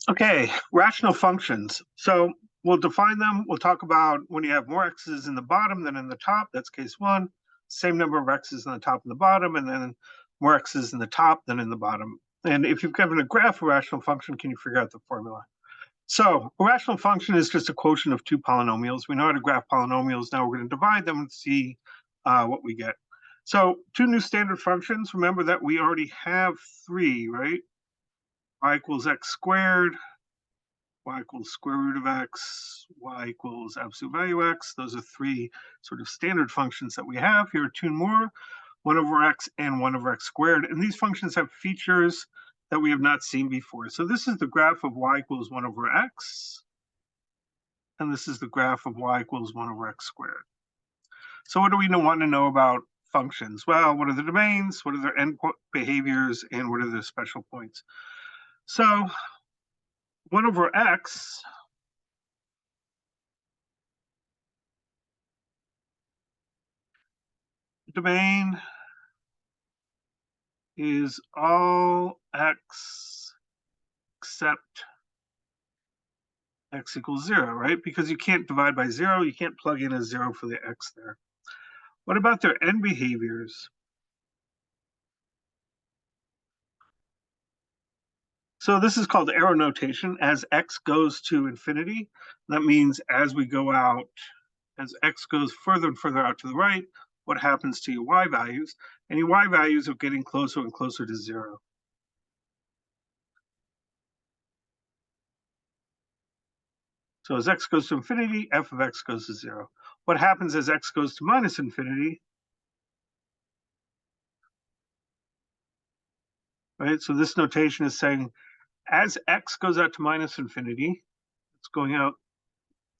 Okay, rational functions. So we'll define them. We'll talk about when you have more x's in the bottom than in the top. That's case one. Same number of x's in the top and the bottom, and then more x's in the top than in the bottom. And if you've given a graph of a rational function, can you figure out the formula? So a rational function is just a quotient of two polynomials. We know how to graph polynomials. Now we're going to divide them and see what we get. So two new standard functions. Remember that we already have three, right? Y equals x squared, y equals square root of x, y equals absolute value x. Those are three sort of standard functions that we have. Here are two more, 1 over x and 1 over x squared. And these functions have features that we have not seen before. So this is the graph of y equals 1 over x. And this is the graph of y equals 1 over x squared. So what do we want to know about functions? Well, what are the domains? What are their end behaviors? And what are their special points? So 1 over x domain is all x except x equals 0, right? Because you can't divide by 0. You can't plug in a 0 for the x there. What about their end behaviors? So this is called arrow notation. As x goes to infinity, that means as we go out, as x goes further and further out to the right, what happens to your y values? And your y values are getting closer and closer to 0. So as x goes to infinity, f of x goes to 0. What happens as x goes to minus infinity? Right, so this notation is saying as x goes out to minus infinity, it's going out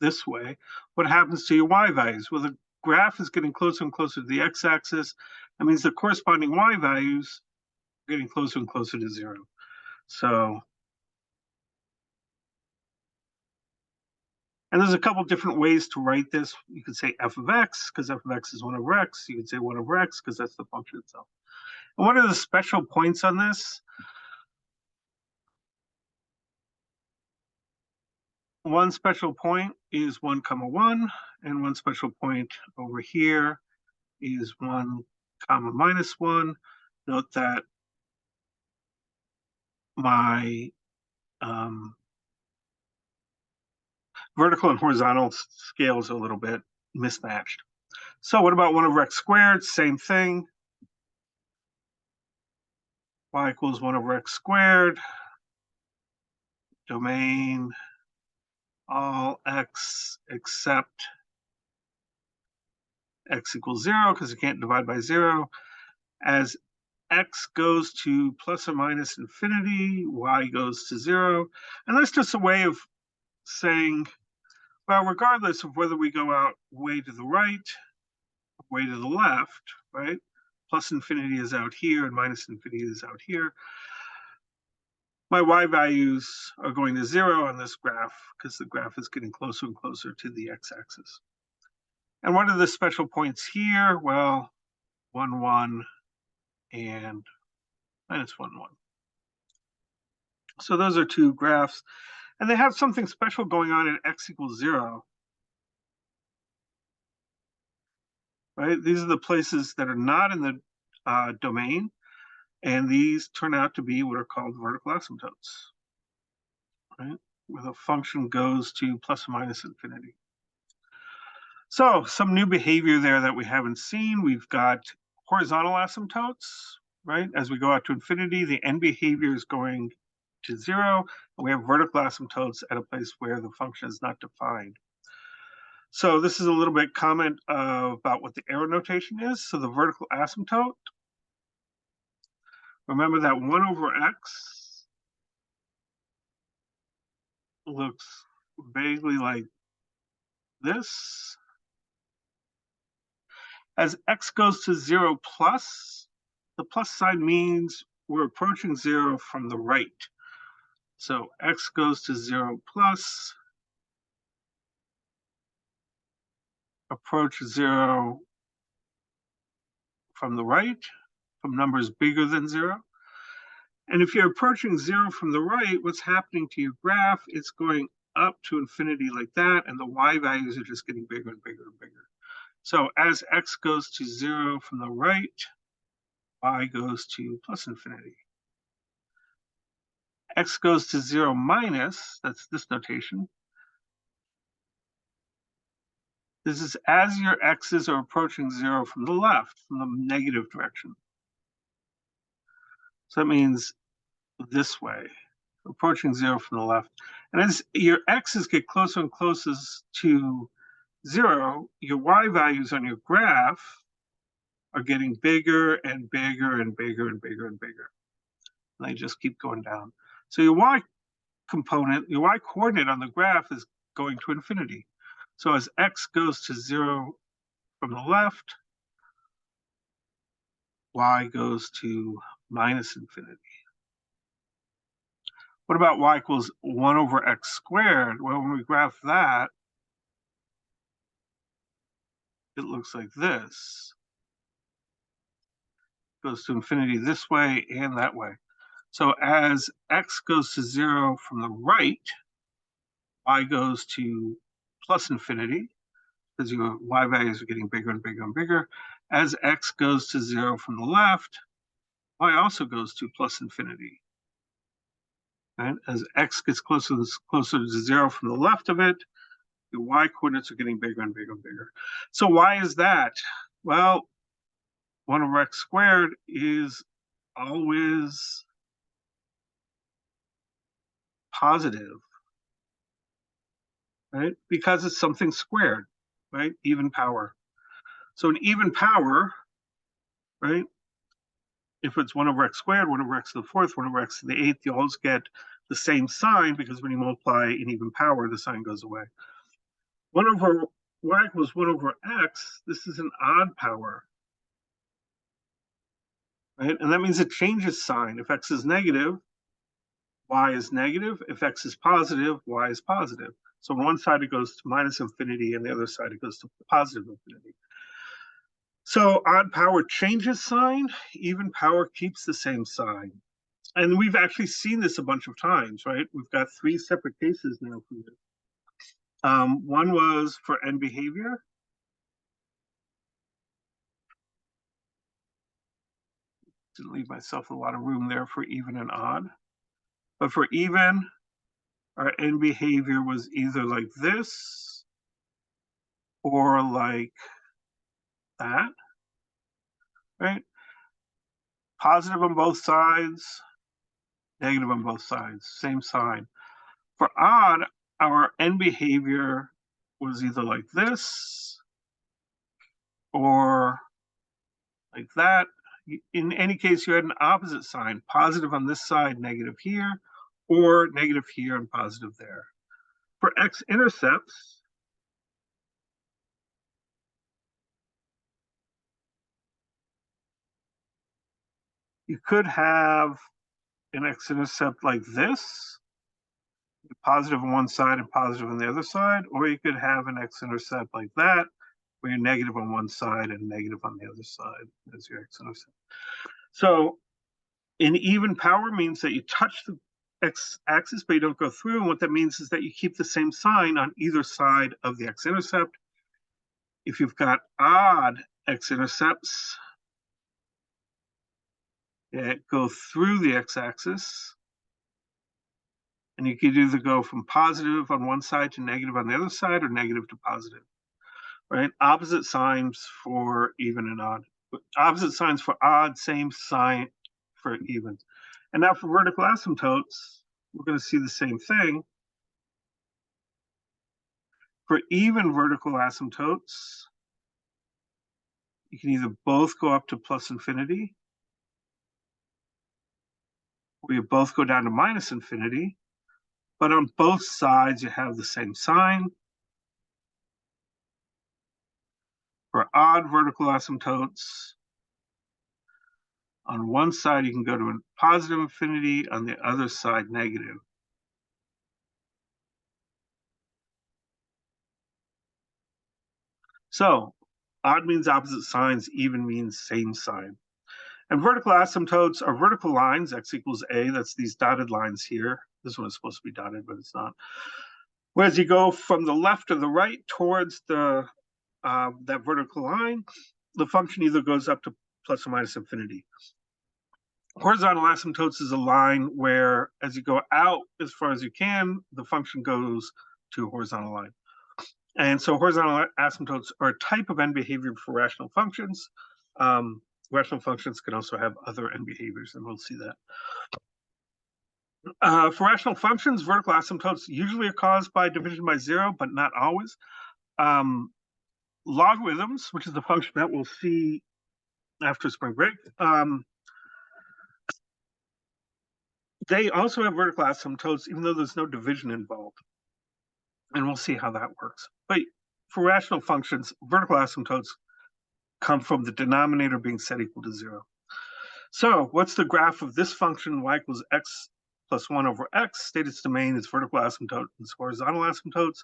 this way, what happens to your y values? Well, the graph is getting closer and closer to the x-axis. That means the corresponding y values are getting closer and closer to 0. So, and there's a couple different ways to write this. You could say f of x, because f of x is 1 over x. You could say 1 over x, because that's the function itself. And what are the special points on this? One special point is 1 comma 1, and one special point over here is 1 comma minus 1. Note that my vertical and horizontal scales are a little bit mismatched. So what about 1 over x squared? Same thing. Y equals 1 over x squared. Domain all x except x equals 0, because you can't divide by 0. As x goes to plus or minus infinity, y goes to 0. And that's just a way of saying, well, regardless of whether we go out way to the right, way to the left, right? Plus infinity is out here and minus infinity is out here. My y values are going to 0 on this graph because the graph is getting closer and closer to the x-axis. And what are the special points here? Well, 1, 1, and minus 1, 1. So those are two graphs. And they have something special going on at x equals 0. Right? These are the places that are not in the domain. And these turn out to be what are called vertical asymptotes, right? Where the function goes to plus or minus infinity. So some new behavior there that we haven't seen. We've got horizontal asymptotes, right? As we go out to infinity, the end behavior is going to 0. And we have vertical asymptotes at a place where the function is not defined. So this is a little bit comment about what the arrow notation is. So the vertical asymptote, remember that 1 over x looks vaguely like this. As x goes to 0 plus, the plus sign means we're approaching 0 from the right. So x goes to 0 plus, approach 0 from the right, from numbers bigger than 0. And if you're approaching 0 from the right, what's happening to your graph? It's going up to infinity like that, and the y values are just getting bigger and bigger and bigger. So as x goes to 0 from the right, y goes to plus infinity. X goes to 0 minus, that's this notation. This is as your x's are approaching 0 from the left, from the negative direction. So that means this way, approaching 0 from the left. And as your x's get closer and closer to 0, your y values on your graph are getting bigger and bigger and bigger and bigger and bigger. And they just keep going down. So your y component, your y coordinate on the graph is going to infinity. So as x goes to 0 from the left, y goes to minus infinity. What about y equals 1 over x squared? Well, when we graph that, it looks like this. It goes to infinity this way and that way. So as x goes to 0 from the right, y goes to plus infinity, because your y values are getting bigger and bigger and bigger. As x goes to 0 from the left, y also goes to plus infinity. Right? As x gets closer to 0 from the left of it, the y coordinates are getting bigger and bigger and bigger. So why is that? Well, 1 over x squared is always positive, right? Because it's something squared, right? Even power. So an even power, right? If it's 1 over x squared, 1 over x to the fourth, 1 over x to the eighth, you always get the same sign, because when you multiply an even power, the sign goes away. 1 over y equals 1 over x, this is an odd power, right? And that means it changes sign. If x is negative, y is negative. If x is positive, y is positive. So on one side it goes to minus infinity, and the other side it goes to positive infinity. So odd power changes sign, even power keeps the same sign. And we've actually seen this a bunch of times, right? We've got 3 separate cases now for this. One was for end behavior. Didn't leave myself a lot of room there for even and odd. But for even, our end behavior was either like this or like that, right? Positive on both sides, negative on both sides, same sign. For odd, our end behavior was either like this or like that. In any case, you had an opposite sign, positive on this side, negative here, or negative here and positive there. For x-intercepts, you could have an x-intercept like this, positive on one side and positive on the other side, or you could have an x-intercept like that, where you're negative on one side and negative on the other side as your x-intercept. So an even power means that you touch the x-axis, but you don't go through. And what that means is that you keep the same sign on either side of the x-intercept. If you've got odd x-intercepts that go through the x-axis, and you could either go from positive on one side to negative on the other side, or negative to positive, right? Opposite signs for even and odd. Opposite signs for odd, same sign for even. And now for vertical asymptotes, we're going to see the same thing. For even vertical asymptotes, you can either both go up to plus infinity, or you both go down to minus infinity, but on both sides you have the same sign. For odd vertical asymptotes, on one side you can go to a positive infinity, on the other side negative. So odd means opposite signs, even means same sign. And vertical asymptotes are vertical lines, x equals a. That's these dotted lines here. This one is supposed to be dotted, but it's not. Whereas you go from the left to the right towards the that vertical line, the function either goes up to plus or minus infinity. Horizontal asymptotes is a line where, as you go out as far as you can, the function goes to a horizontal line. And so horizontal asymptotes are a type of end behavior for rational functions. Rational functions can also have other end behaviors, and we'll see that. For rational functions, vertical asymptotes usually are caused by division by zero, but not always. Logarithms, which is a function that we'll see after spring break, they also have vertical asymptotes, even though there's no division involved. And we'll see how that works. But for rational functions, vertical asymptotes come from the denominator being set equal to zero. So what's the graph of this function, y equals x plus 1 over x? State its domain is vertical asymptote and horizontal asymptotes.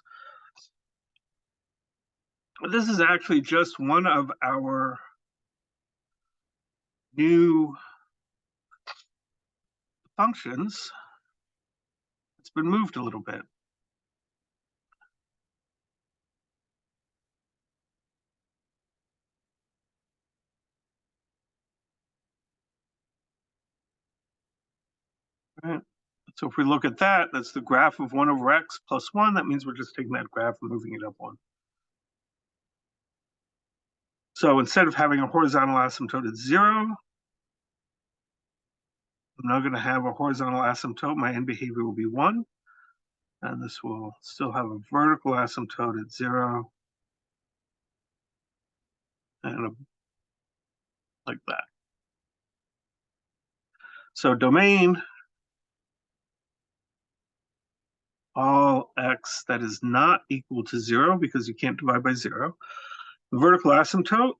This is actually just one of our new functions. It's been moved a little bit. Right. So if we look at that, that's the graph of 1 over x plus 1. That means we're just taking that graph and moving it up 1. So instead of having a horizontal asymptote at 0, I'm now going to have a horizontal asymptote. My end behavior will be 1. And this will still have a vertical asymptote at 0. And like that. So domain, all x that is not equal to 0, because you can't divide by 0. The vertical asymptote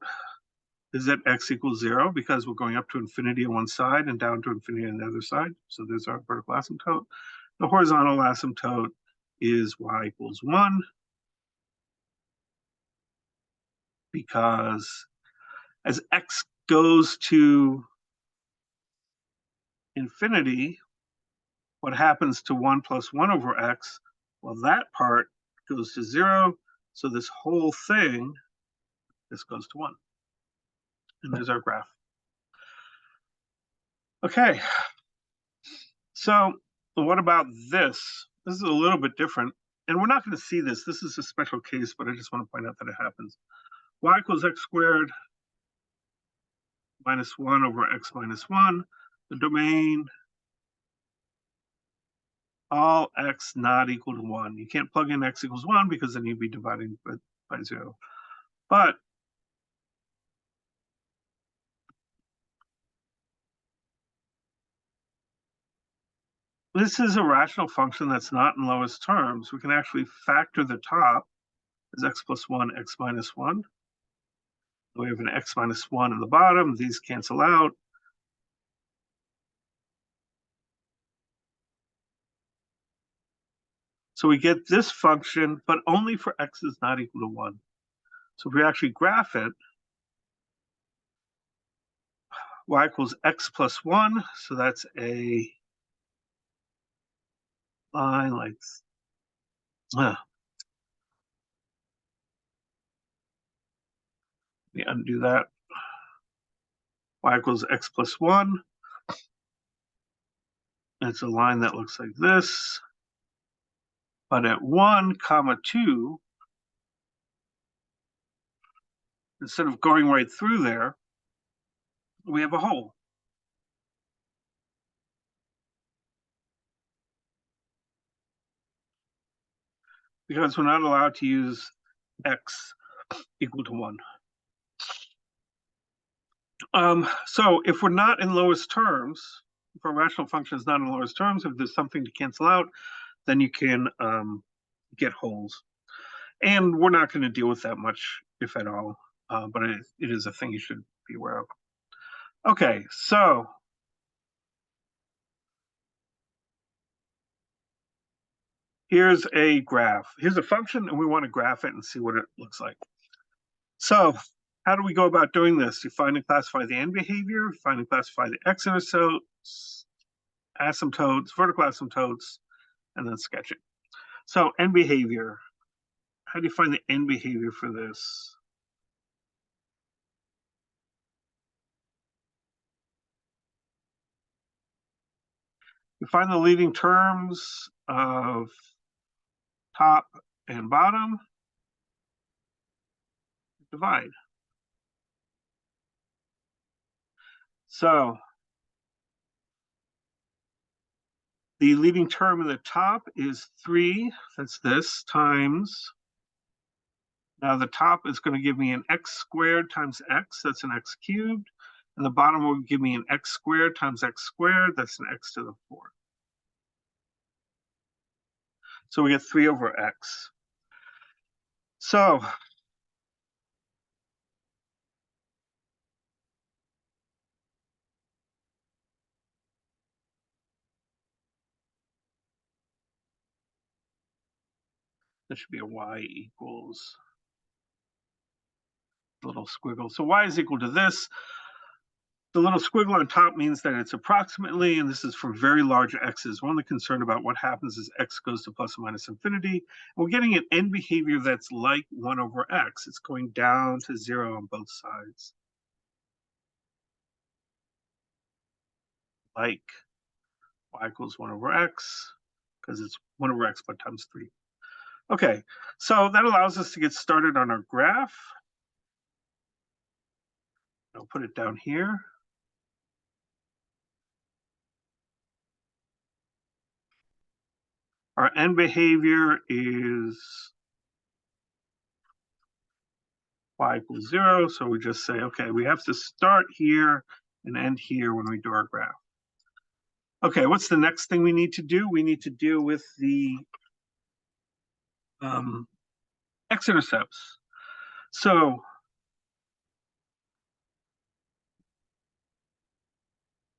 is at x equals 0, because we're going up to infinity on one side and down to infinity on the other side. So there's our vertical asymptote. The horizontal asymptote is y equals 1, because as x goes to infinity, what happens to 1 plus 1 over x? Well, that part goes to 0. So this whole thing, this goes to 1. And there's our graph. Okay. So what about this? This is a little bit different. And we're not going to see this. This is a special case, but I just want to point out that it happens. Y equals x squared minus 1 over x minus 1. The domain, all x not equal to 1. You can't plug in x equals 1 because then you'd be dividing by 0. But this is a rational function that's not in lowest terms. We can actually factor the top as x plus 1, x minus 1. We have an x minus 1 in the bottom. These cancel out. So we get this function, but only for x is not equal to 1. So if we actually graph it, y equals x plus 1. So that's a line like let me undo that. Y equals x plus 1. It's a line that looks like this. But at 1, comma 2, instead of going right through there, we have a hole. Because we're not allowed to use x equal to 1. So if we're not in lowest terms, if a rational function is not in lowest terms, if there's something to cancel out, then you can get holes. And we're not going to deal with that much, if at all, but it is a thing you should be aware of. Okay, so here's a graph. Here's a function, and we want to graph it and see what it looks like. So how do we go about doing this? You find and classify the end behavior, find and classify the x-intercepts, asymptotes, vertical asymptotes, and then sketch it. So end behavior. How do you find the end behavior for this? You find the leading terms of top and bottom, divide. So the leading term in the top is 3, that's this, times. Now the top is going to give me an x squared times x, that's an x cubed. And the bottom will give me an x squared times x squared, that's an x to the 4. So we get 3 over x. So this should be a y equals little squiggle. So y is equal to this. The little squiggle on top means that it's approximately, and this is for very large x's. We're only concerned about what happens as x goes to plus or minus infinity. We're getting an end behavior that's like 1 over x. It's going down to 0 on both sides. Like y equals 1 over x, because it's 1 over x but times 3. Okay, so that allows us to get started on our graph. I'll put it down here. Our end behavior is y equals 0. So we just say, okay, we have to start here and end here when we do our graph. Okay, what's the next thing we need to do? We need to deal with the x-intercepts. So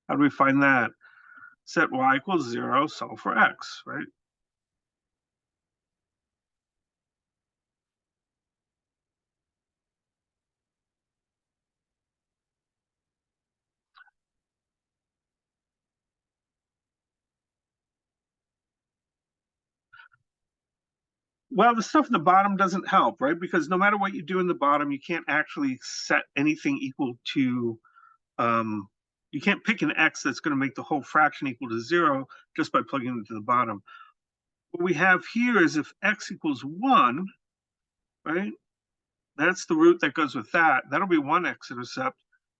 how do we find that? Set y equals 0, solve for x, right? Well, the stuff at the bottom doesn't help, right? Because no matter what you do in the bottom, you can't actually set anything equal to, you can't pick an x that's going to make the whole fraction equal to 0 just by plugging it into the bottom. What we have here is if x equals 1, right? That's the root that goes with that. That'll be one x-intercept.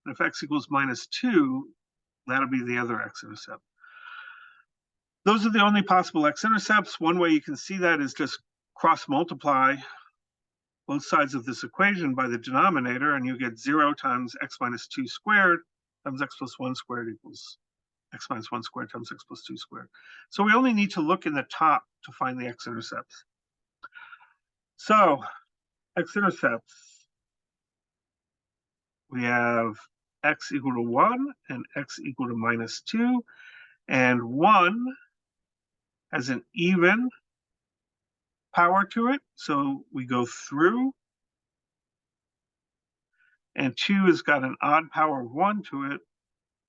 And if x equals minus 2, that'll be the other x-intercept. Those are the only possible x-intercepts. One way you can see that is just cross-multiply both sides of this equation by the denominator, and you get 0 times x minus 2 squared times x plus 1 squared equals x minus 1 squared times x plus 2 squared. So we only need to look in the top to find the x-intercepts. So x-intercepts, we have x equal to 1 and x equal to minus 2, and 1 has an even power to it, so we go through, and 2 has got an odd power of 1 to it.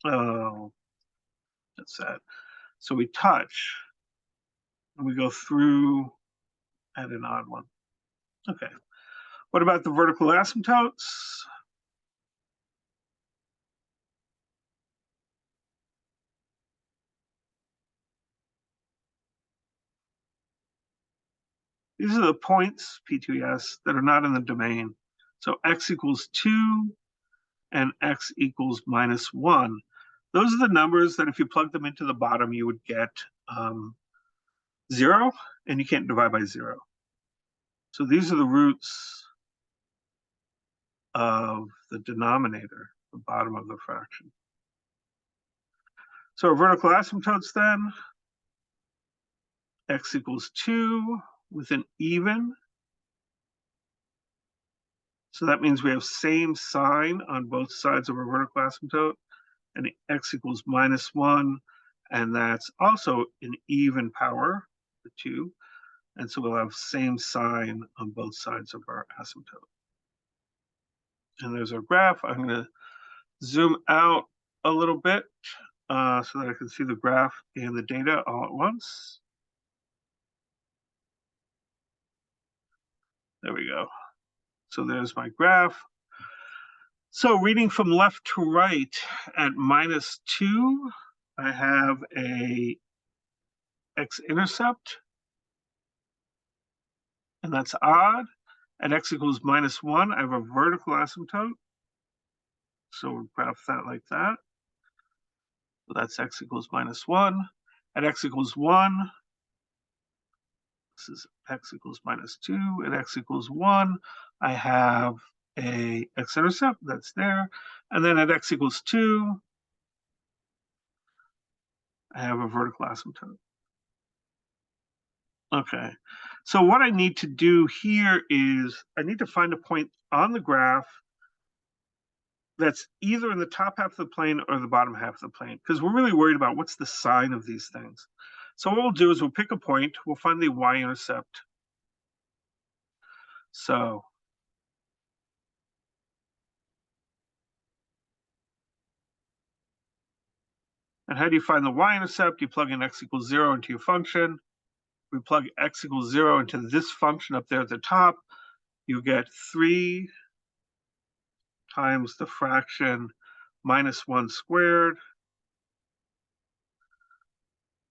Oh, that's sad. So we touch, and we go through at an odd one. Okay. What about the vertical asymptotes? These are the points, P2S, that are not in the domain. So x equals 2 and x equals minus 1. Those are the numbers that if you plug them into the bottom, you would get 0, and you can't divide by 0. So these are the roots of the denominator, the bottom of the fraction. So our vertical asymptotes then, x equals 2 with an even. So that means we have same sign on both sides of our vertical asymptote, and x equals minus 1, and that's also an even power, the 2. And so we'll have same sign on both sides of our asymptote. And there's our graph. I'm going to zoom out a little bit so that I can see the graph and the data all at once. There we go. So there's my graph. So reading from left to right at -2, I have a x-intercept, and that's odd. At x equals -1, I have a vertical asymptote. So we'll graph that like that. So that's x equals -1. At x equals 1, this is x equals -2. At x equals 1, I have a x-intercept that's there. And then at x equals 2, I have a vertical asymptote. Okay, so what I need to do here is I need to find a point on the graph that's either in the top half of the plane or the bottom half of the plane, because we're really worried about what's the sign of these things. So what we'll do is we'll pick a point, we'll find the y-intercept. So and how do you find the y-intercept? You plug in x equals 0 into your function. We plug x equals 0 into this function up there at the top. You get 3 times the fraction -1 squared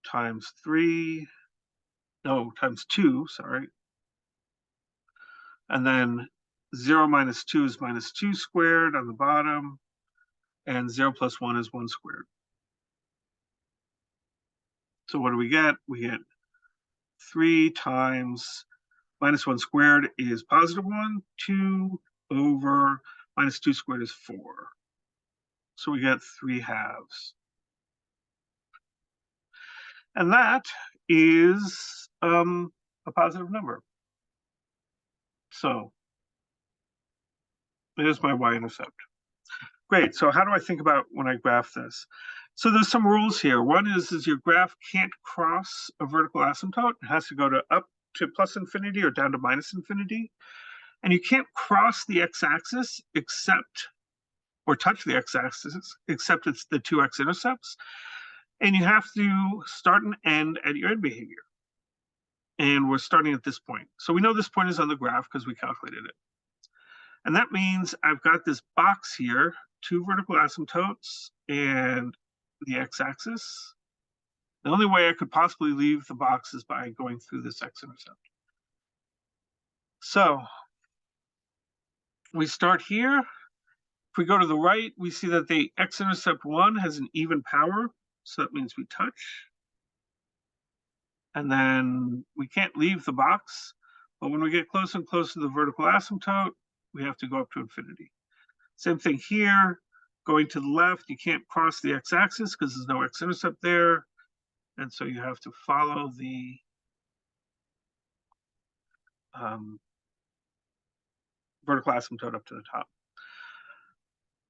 times 3, no, times 2, sorry. And then 0 minus 2 is -2 squared on the bottom, and 0 plus 1 is 1 squared. So what do we get? We get 3 times -1 squared is +1, 2 over -2 squared is 4. So we get 3 halves. And that is a positive number. So there's my y-intercept. Great, so how do I think about when I graph this? So there's some rules here. One is your graph can't cross a vertical asymptote. It has to go to up to +infinity or down to -infinity. And you can't cross the x-axis except, or touch the x-axis, except it's the two x-intercepts. And you have to start and end at your end behavior. And we're starting at this point. So we know this point is on the graph because we calculated it. And that means I've got this box here, two vertical asymptotes and the x-axis. The only way I could possibly leave the box is by going through this x-intercept. So we start here. If we go to the right, we see that the x-intercept 1 has an even power. So that means we touch. And then we can't leave the box. But when we get closer and closer to the vertical asymptote, we have to go up to infinity. Same thing here. Going to the left, you can't cross the x-axis because there's no x-intercept there. And so you have to follow the vertical asymptote up to the top.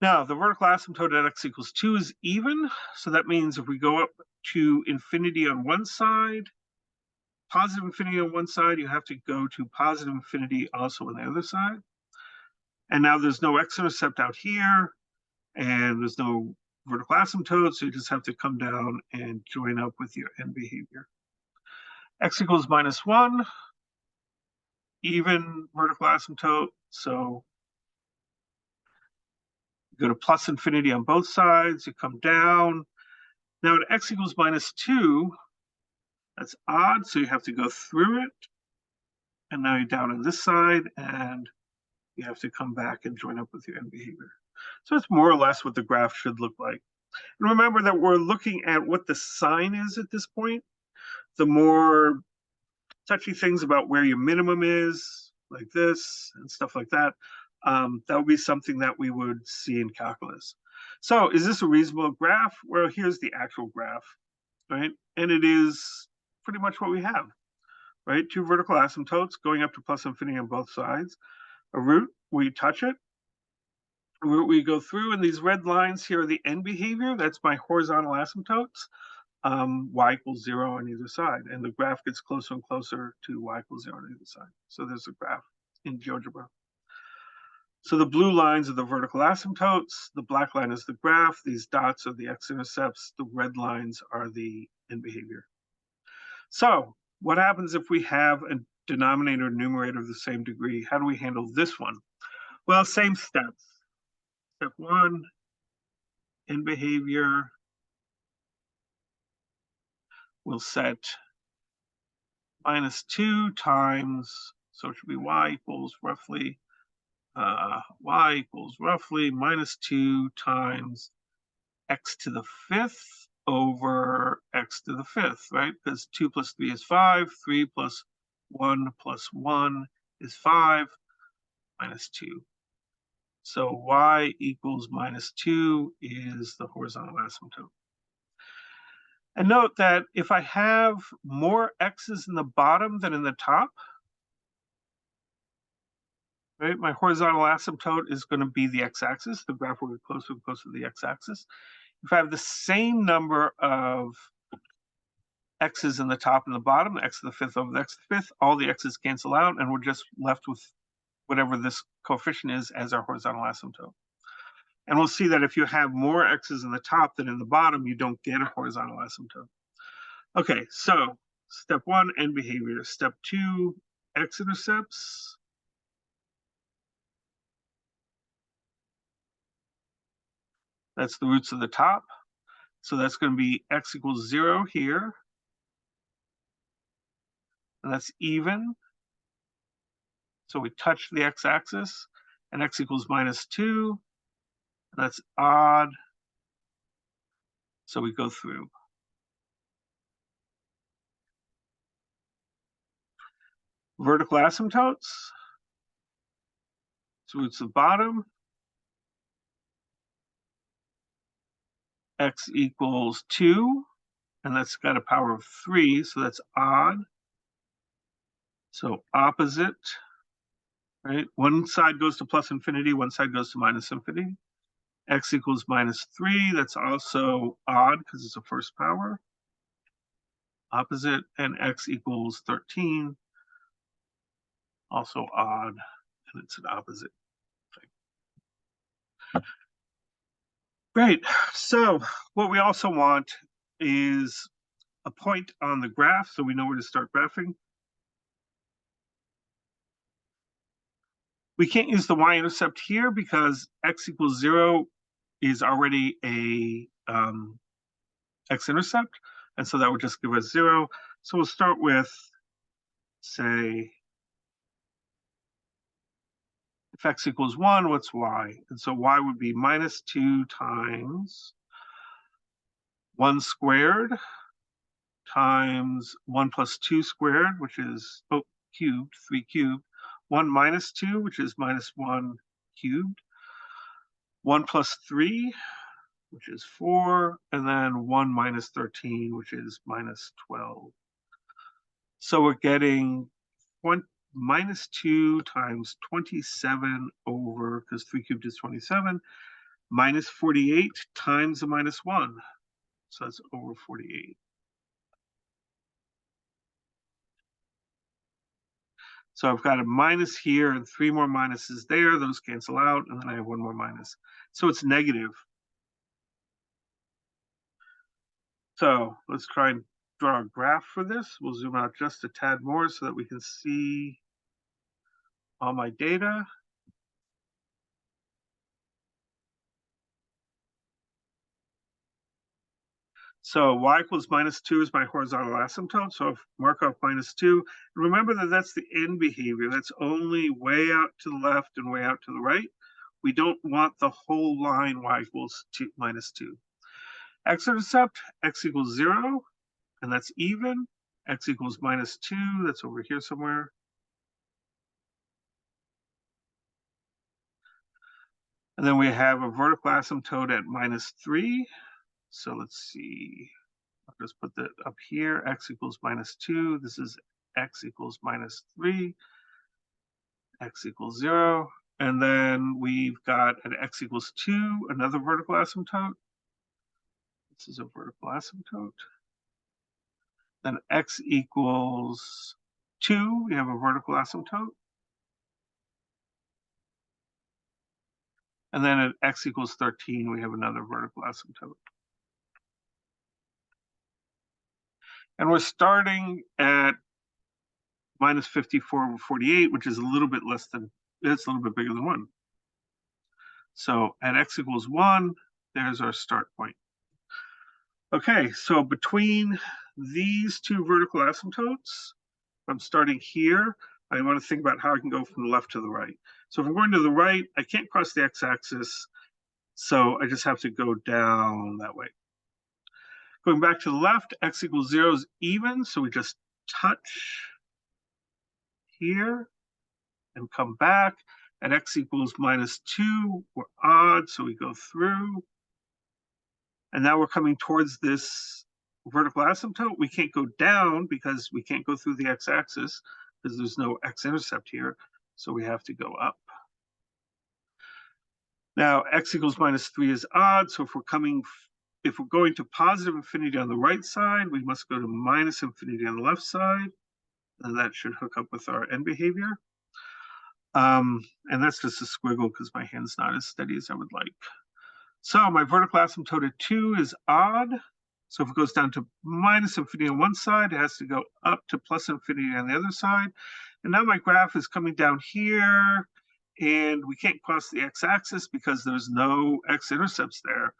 Now, the vertical asymptote at x equals 2 is even. So that means if we go up to infinity on one side, positive infinity on one side, you have to go to positive infinity also on the other side. And now there's no x-intercept out here, and there's no vertical asymptote, so you just have to come down and join up with your end behavior. X equals -1, even vertical asymptote, so you go to +infinity on both sides, you come down. Now at x equals -2, that's odd, so you have to go through it. And now you're down on this side, and you have to come back and join up with your end behavior. So it's more or less what the graph should look like. And remember that we're looking at what the sign is at this point. The more touchy things about where your minimum is, like this, and stuff like that, that would be something that we would see in calculus. So is this a reasonable graph? Well, here's the actual graph, right? And it is pretty much what we have, right? Two vertical asymptotes going up to +infinity on both sides. A root, we touch it. A root we go through, and these red lines here are the end behavior. That's my horizontal asymptotes. Y equals 0 on either side. And the graph gets closer and closer to y equals 0 on either side. So there's a graph in GeoGebra. So the blue lines are the vertical asymptotes, the black line is the graph, these dots are the x-intercepts, the red lines are the end behavior. So what happens if we have a denominator and numerator of the same degree? How do we handle this one? Well, same steps. Step one, end behavior. We'll set -2 times, so it should be y equals roughly -2 times x to the fifth over x to the fifth, right? Because 2 plus 3 is 5, 3 plus 1 plus 1 is 5, -2. So y equals -2 is the horizontal asymptote. And note that if I have more x's in the bottom than in the top, right, my horizontal asymptote is going to be the x-axis. The graph will get closer and closer to the x-axis. If I have the same number of x's in the top and the bottom, x to the fifth over the x to the fifth, all the x's cancel out, and we're just left with whatever this coefficient is as our horizontal asymptote. And we'll see that if you have more x's in the top than in the bottom, you don't get a horizontal asymptote. Okay, so step one, end behavior. Step two, x-intercepts. That's the roots of the top. So that's going to be x equals 0 here. And that's even. So we touch the x-axis, and x equals -2. And that's odd. So we go through. Vertical asymptotes. So roots of bottom. X equals 2. And that's got a power of 3, so that's odd. So opposite, right? One side goes to plus infinity, one side goes to minus infinity. X equals -3, that's also odd because it's a first power. Opposite, and x equals 13, also odd, and it's an opposite. Great, so what we also want is a point on the graph so we know where to start graphing. We can't use the y-intercept here because x equals 0 is already a x-intercept, and so that would just give us 0. So we'll start with, say, if x equals 1, what's y? And so y would be -2 times 1 squared times 1 plus 2 squared, which is cubed, 3 cubed, 1 minus 2, which is -1 cubed, 1 plus 3, which is 4, and then 1 minus 13, which is -12. So we're getting -2 times 27 over, because 3 cubed is 27, -48 times the -1. So that's over 48. So I've got a minus here and 3 more minuses there. Those cancel out, and then I have 1 more minus. So it's negative. So let's try and draw a graph for this. We'll zoom out just a tad more so that we can see all my data. So y equals -2 is my horizontal asymptote. So if mark off -2, remember that that's the end behavior. That's only way out to the left and way out to the right. We don't want the whole line y equals -2. X-intercept, x equals 0, and that's even. X equals -2, that's over here somewhere. And then we have a vertical asymptote at -3. So let's see. I'll just put that up here. X equals -2. This is x equals -3. X equals 0. And then we've got at x equals 2, another vertical asymptote. This is a vertical asymptote. Then x equals 2, we have a vertical asymptote. And then at x equals 13, we have another vertical asymptote. And we're starting at minus 54 over 48, which is a little bit less than, it's a little bit bigger than 1. So at x equals 1, there's our start point. Okay, so between these two vertical asymptotes, I'm starting here. I want to think about how I can go from the left to the right. So if I'm going to the right, I can't cross the x-axis, so I just have to go down that way. Going back to the left, x equals 0 is even, so we just touch here and come back. At x equals minus 2, we're odd, so we go through. And now we're coming towards this vertical asymptote. We can't go down because we can't go through the x-axis because there's no x-intercept here, so we have to go up. Now, x equals minus 3 is odd, so if we're going to positive infinity on the right side, we must go to minus infinity on the left side, and that should hook up with our end behavior. And that's just a squiggle because my hand's not as steady as I would like. So my vertical asymptote at 2 is odd. So if it goes down to minus infinity on one side, it has to go up to plus infinity on the other side. And now my graph is coming down here, and we can't cross the x-axis because there's no x-intercepts there.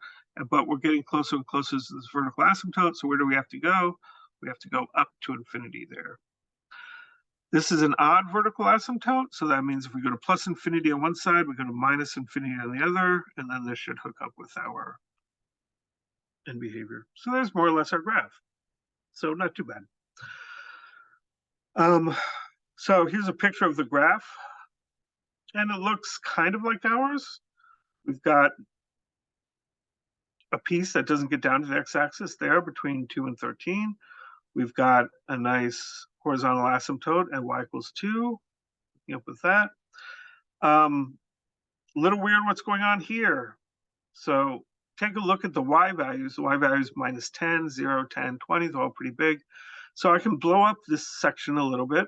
But we're getting closer and closer to this vertical asymptote. So where do we have to go? We have to go up to infinity there. This is an odd vertical asymptote, so that means if we go to plus infinity on one side, we go to minus infinity on the other, and then this should hook up with our end behavior. So there's more or less our graph. So not too bad. So here's a picture of the graph, and it looks kind of like ours. We've got a piece that doesn't get down to the x-axis there between 2 and 13. We've got a nice horizontal asymptote at y equals 2, looking up with that. A little weird what's going on here. So take a look at the y values. The y values minus 10, 0, 10, 20, they're all pretty big. So I can blow up this section a little bit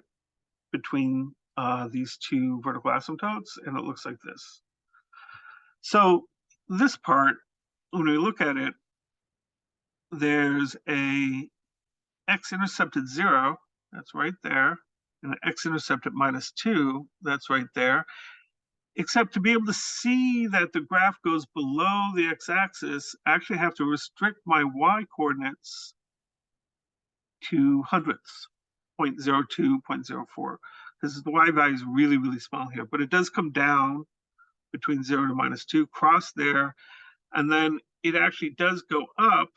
between these two vertical asymptotes, and it looks like this. So this part, when we look at it, there's a x-intercept at 0, that's right there, and an x-intercept at minus 2, that's right there. Except to be able to see that the graph goes below the x-axis, I actually have to restrict my y-coordinates to hundredths, 0.02, 0.04, because the y value is really, really small here. But it does come down between 0 to minus 2, cross there, and then it actually does go up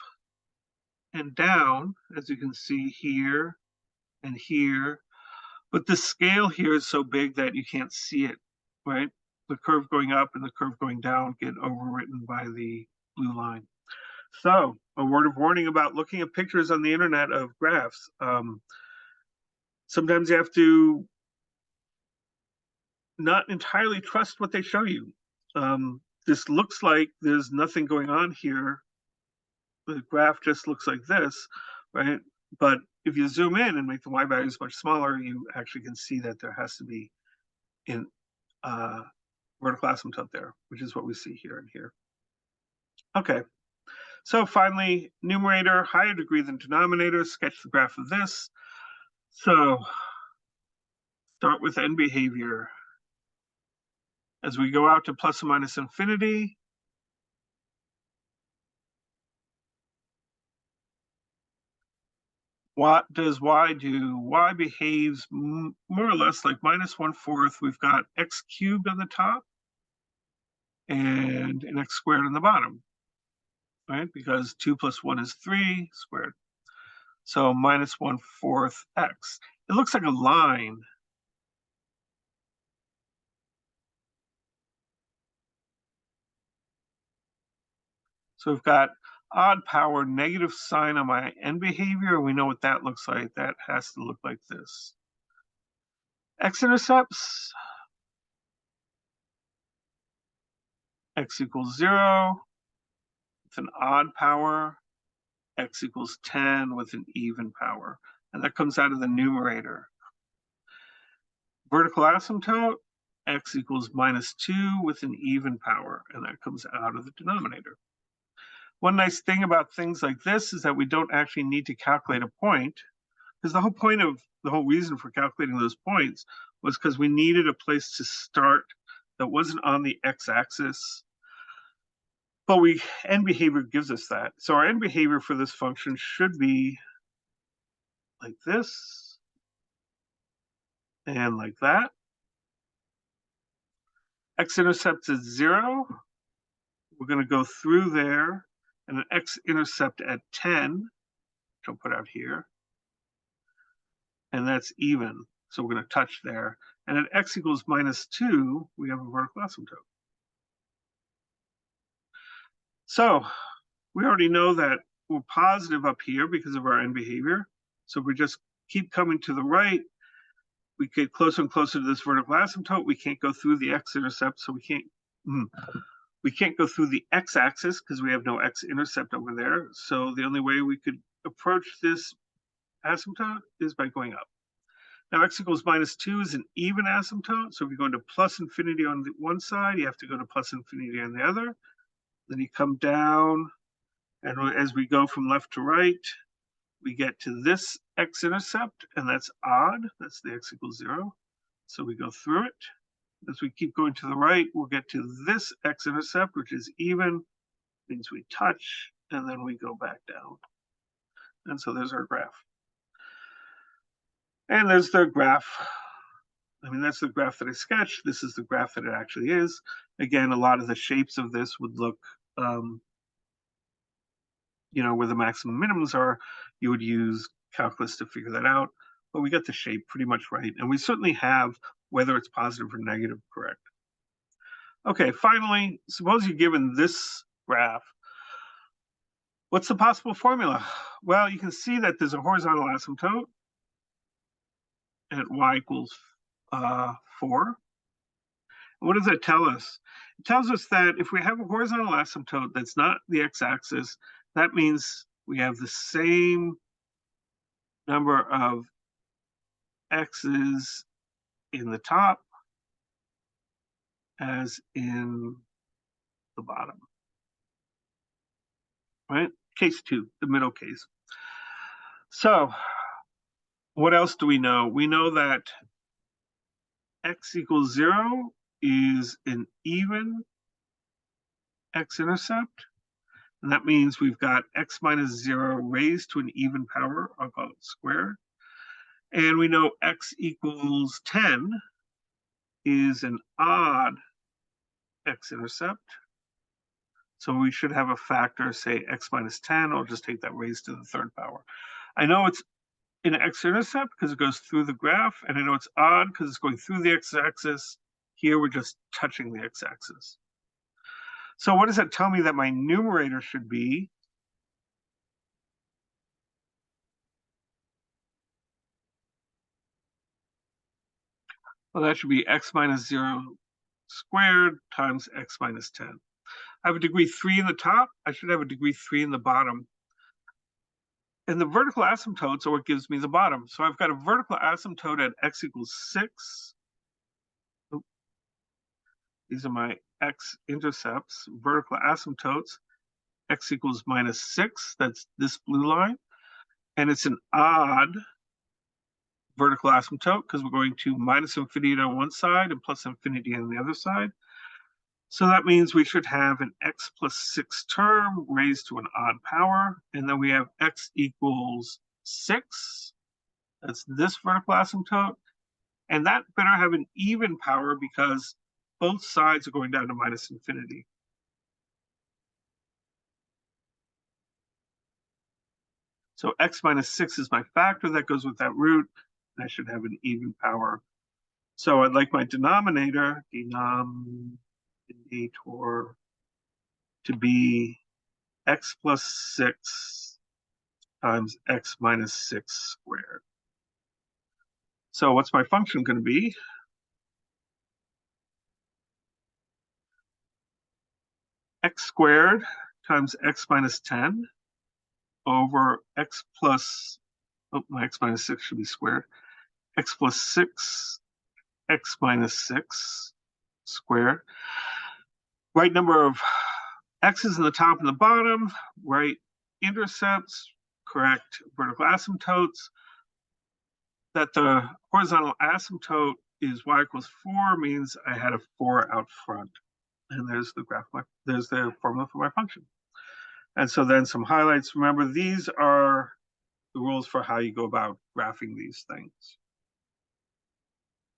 and down, as you can see here and here. But the scale here is so big that you can't see it, right? The curve going up and the curve going down get overwritten by the blue line. So a word of warning about looking at pictures on the internet of graphs. Sometimes you have to not entirely trust what they show you. This looks like there's nothing going on here. The graph just looks like this, right? But if you zoom in and make the y values much smaller, you actually can see that there has to be in vertical asymptote there, which is what we see here and here. Okay, so finally, numerator, higher degree than denominator, sketch the graph of this. So start with end behavior. As we go out to plus or minus infinity, what does y do? Y behaves more or less like minus 1/4. We've got x cubed on the top and an x squared on the bottom, right? Because 2 plus 1 is 3 squared. So minus 1/4 x. It looks like a line. So we've got odd power, negative sign on my end behavior. We know what that looks like. That has to look like this. X-intercepts, x equals 0 with an odd power, x equals 10 with an even power. And that comes out of the numerator. Vertical asymptote, x equals -2 with an even power, and that comes out of the denominator. One nice thing about things like this is that we don't actually need to calculate a point, because the whole reason for calculating those points was because we needed a place to start that wasn't on the x-axis. But end behavior gives us that. So our end behavior for this function should be like this and like that. X-intercept is 0. We're going to go through there, and an x-intercept at 10, which I'll put out here, and that's even. So we're going to touch there. And at x equals -2, we have a vertical asymptote. So we already know that we're positive up here because of our end behavior. So if we just keep coming to the right, we get closer and closer to this vertical asymptote. We can't go through the x-intercept, so we can't go through the x-axis because we have no x-intercept over there. So the only way we could approach this asymptote is by going up. Now x equals -2 is an even asymptote. So if you're going to plus infinity on the one side, you have to go to plus infinity on the other. Then you come down, and as we go from left to right, we get to this x-intercept, and that's odd. That's the x equals 0. So we go through it. As we keep going to the right, we'll get to this x-intercept, which is even, means we touch, and then we go back down. And so there's our graph. And there's the graph. I mean, that's the graph that I sketched. This is the graph that it actually is. Again, a lot of the shapes of this would look, where the maximum minimums are. You would use calculus to figure that out. But we got the shape pretty much right. And we certainly have whether it's positive or negative correct. Okay, finally, suppose you're given this graph. What's the possible formula? Well, you can see that there's a horizontal asymptote at y equals 4. What does that tell us? It tells us that if we have a horizontal asymptote that's not the x-axis, that means we have the same number of x's in the top as in the bottom. Right? Case 2, the middle case. So what else do we know? We know that x equals 0 is an even x-intercept. And that means we've got x minus 0 raised to an even power. I'll call it squared. And we know x equals 10 is an odd x-intercept. So we should have a factor, say x minus 10. I'll just take that raised to the third power. I know it's an x-intercept because it goes through the graph, and I know it's odd because it's going through the x-axis. Here we're just touching the x-axis. So what does that tell me that my numerator should be? Well, that should be x minus 0 squared times x minus 10. I have a degree 3 in the top. I should have a degree 3 in the bottom. And the vertical asymptotes are what gives me the bottom. So I've got a vertical asymptote at x equals 6. These are my x-intercepts, vertical asymptotes. X equals -6, that's this blue line. And it's an odd vertical asymptote because we're going to minus infinity on one side and plus infinity on the other side. So that means we should have an x plus 6 term raised to an odd power. And then we have x equals 6. That's this vertical asymptote. And that better have an even power because both sides are going down to minus infinity. So x minus 6 is my factor that goes with that root. And I should have an even power. So I'd like my denominator to be x plus 6 times x minus 6 squared. So what's my function going to be? X squared times x minus 10 over x plus, my x minus 6 should be squared, x plus 6, x minus 6 squared. Right number of x's in the top and the bottom, right intercepts, correct vertical asymptotes. That the horizontal asymptote is y equals 4 means I had a 4 out front. And there's the graph, there's the formula for my function. And so then some highlights. Remember, these are the rules for how you go about graphing these things.